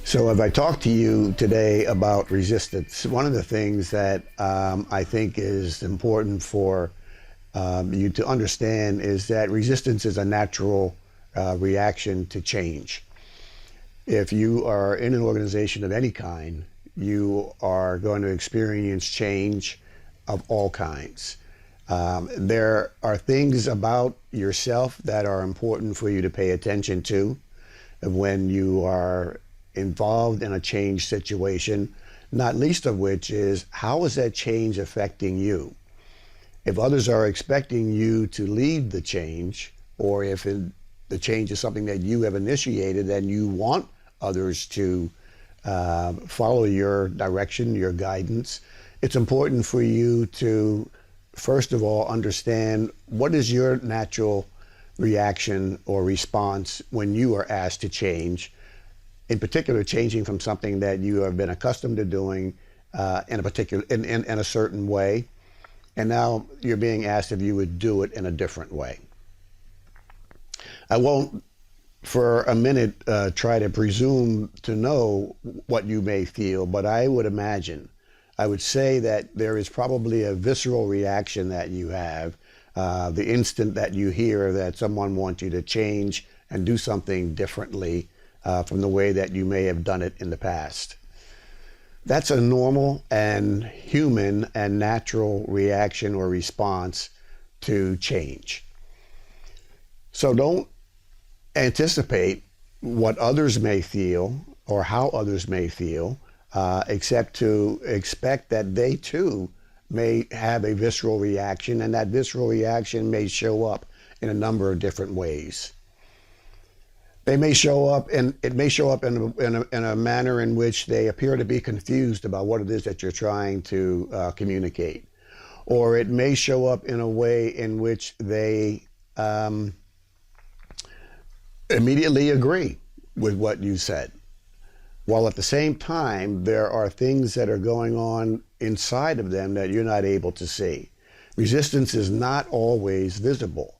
So, if I talk to you today about resistance, one of the things that I think is important for you to understand is that resistance is a natural reaction to change. If you are in an organization of any kind, you are going to experience change of all kinds. There are things about yourself that are important for you to pay attention to when you are involved in a change situation, not least of which is how is that change affecting you? If others are expecting you to lead the change, or if the change is something that you have initiated and you want others to follow your direction, your guidance, it's important for you to, first of all, understand what is your natural reaction or response when you are asked to change, in particular, changing from something that you have been accustomed to doing in a certain way, and now you're being asked if you would do it in a different way. I won't, for a minute, try to presume to know what you may feel, but I would say that there is probably a visceral reaction that you have the instant that you hear that someone wants you to change and do something differently from the way that you may have done it in the past. That's a normal and human and natural reaction or response to change. So don't anticipate what others may feel or how others may feel, except to expect that they too may have a visceral reaction, and that visceral reaction may show up in a number of different ways. They may show up, and it may show up in a manner in which they appear to be confused about what it is that you're trying to communicate. Or it may show up in a way in which they immediately agree with what you said, while at the same time there are things that are going on inside of them that you're not able to see. Resistance is not always visible.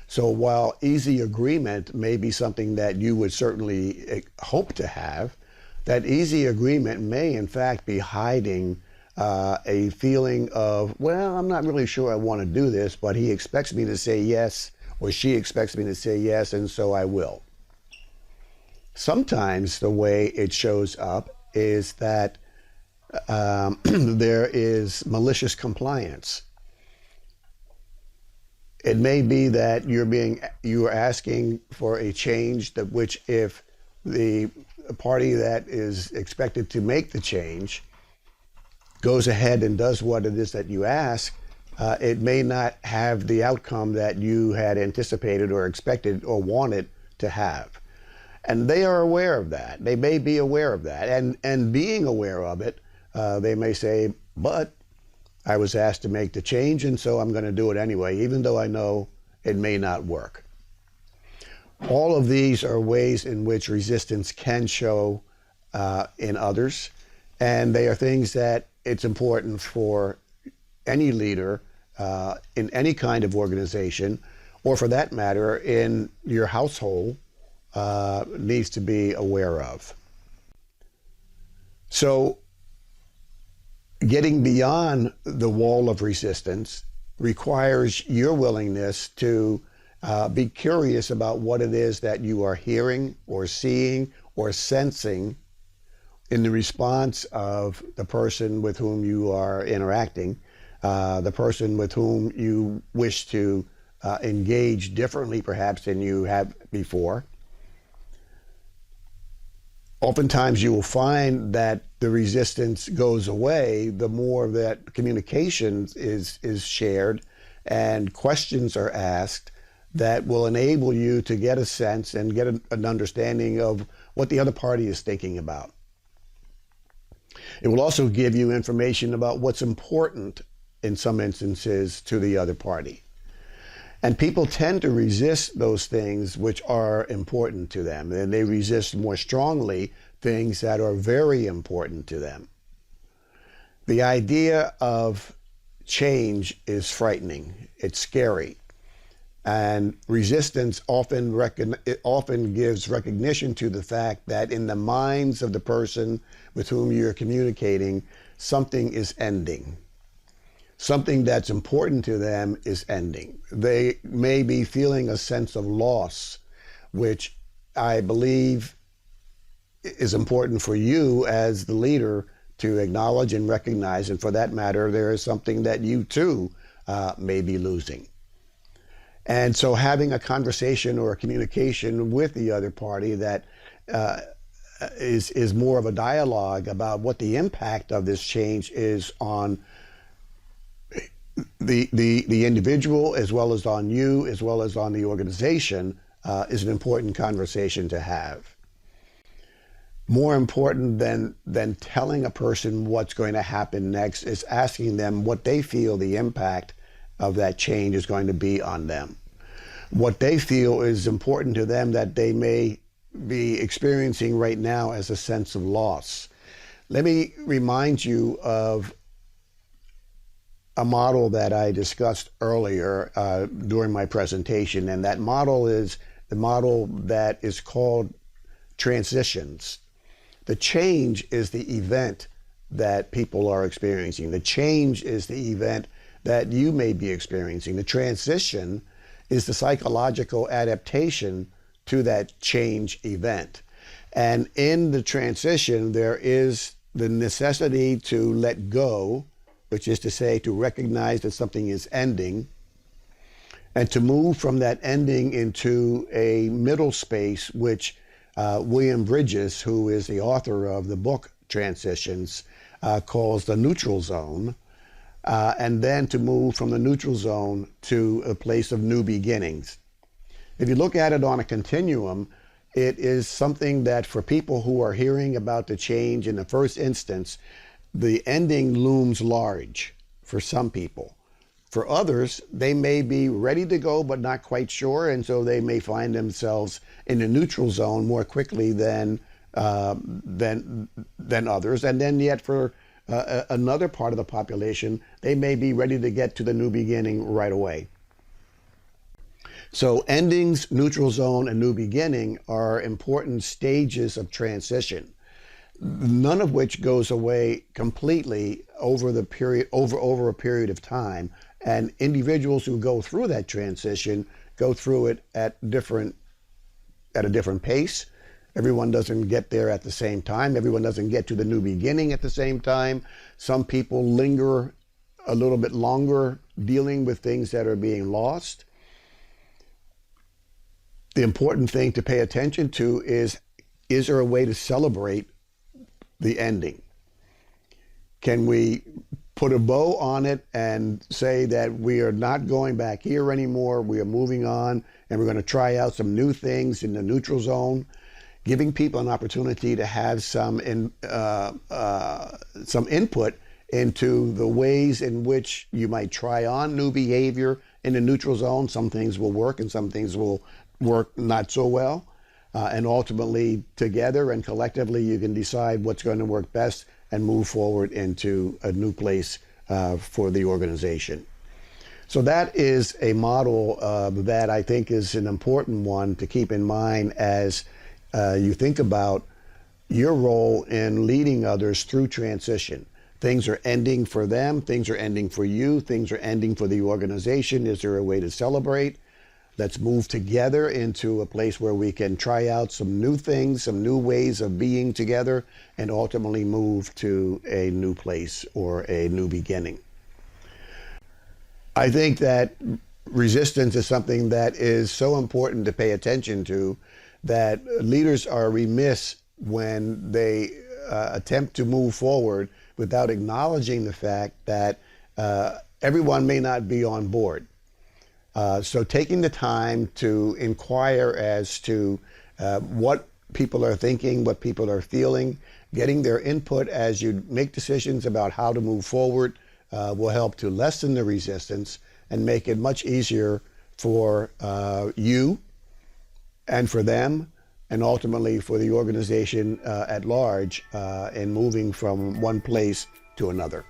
So while easy agreement may be something that you would certainly hope to have, that easy agreement may in fact be hiding a feeling of, well, I'm not really sure I want to do this, but he expects me to say yes, or she expects me to say yes, and so I will. Sometimes the way it shows up is that there is malicious compliance. It may be that you are asking for a change that which, if the party that is expected to make the change goes ahead and does what it is that you ask, it may not have the outcome that you had anticipated or expected or wanted to have. And they are aware of that. They may be aware of that. And being aware of it, they may say, but I was asked to make the change, and so I'm going to do it anyway, even though I know it may not work. All of these are ways in which resistance can show in others, and they are things that it's important for any leader in any kind of organization, or for that matter, in your household, needs to be aware of. So, getting beyond the wall of resistance requires your willingness to be curious about what it is that you are hearing or seeing or sensing in the response of the person with whom you are interacting, the person with whom you wish to engage differently perhaps than you have before. Oftentimes you will find that the resistance goes away the more that communication is shared and questions are asked that will enable you to get a sense and get an understanding of what the other party is thinking about. It will also give you information about what's important in some instances to the other party. And people tend to resist those things which are important to them, and they resist more strongly things that are very important to them. The idea of change is frightening. It's scary. And resistance it often gives recognition to the fact that in the minds of the person with whom you're communicating, something is ending. Something that's important to them is ending. They may be feeling a sense of loss, which I believe is important for you as the leader to acknowledge and recognize. And for that matter, there is something that you too may be losing. And so having a conversation or a communication with the other party that is more of a dialogue about what the impact of this change is on the individual, as well as on you, as well as on the organization, is an important conversation to have. More important than telling a person what's going to happen next is asking them what they feel the impact of that change is going to be on them. What they feel is important to them that they may be experiencing right now as a sense of loss. Let me remind you of a model that I discussed earlier during my presentation, and that model is the model that is called transitions. The change is the event that people are experiencing. The change is the event that you may be experiencing. The transition is the psychological adaptation to that change event. And in the transition, there is the necessity to let go, which is to say, to recognize that something is ending, and to move from that ending into a middle space, which William Bridges, who is the author of the book Transitions, calls the neutral zone, and then to move from the neutral zone to a place of new beginnings. If you look at it on a continuum, it is something that for people who are hearing about the change in the first instance, the ending looms large for some people. For others, they may be ready to go but not quite sure, and so they may find themselves in the neutral zone more quickly than others. And then yet for another part of the population, they may be ready to get to the new beginning right away. So endings, neutral zone, and new beginning are important stages of transition, none of which goes away completely over a period of time. And individuals who go through that transition go through it at a different pace. Everyone doesn't get there at the same time. Everyone doesn't get to the new beginning at the same time. Some people linger a little bit longer dealing with things that are being lost. The important thing to pay attention to is there a way to celebrate the ending? Can we put a bow on it and say that we are not going back here anymore, we are moving on, and we're going to try out some new things in the neutral zone, giving people an opportunity to have some input into the ways in which you might try on new behavior in the neutral zone. Some things will work and some things will work not so well. And ultimately, together and collectively, you can decide what's going to work best and move forward into a new place for the organization. So that is a model that I think is an important one to keep in mind as you think about your role in leading others through transition. Things are ending for them, things are ending for you, things are ending for the organization. Is there a way to celebrate? Let's move together into a place where we can try out some new things, some new ways of being together, and ultimately move to a new place or a new beginning. I think that resistance is something that is so important to pay attention to that leaders are remiss when they attempt to move forward without acknowledging the fact that everyone may not be on board. So taking the time to inquire as to what people are thinking, what people are feeling, getting their input as you make decisions about how to move forward will help to lessen the resistance and make it much easier for you and for them, and ultimately for the organization at large in moving from one place to another.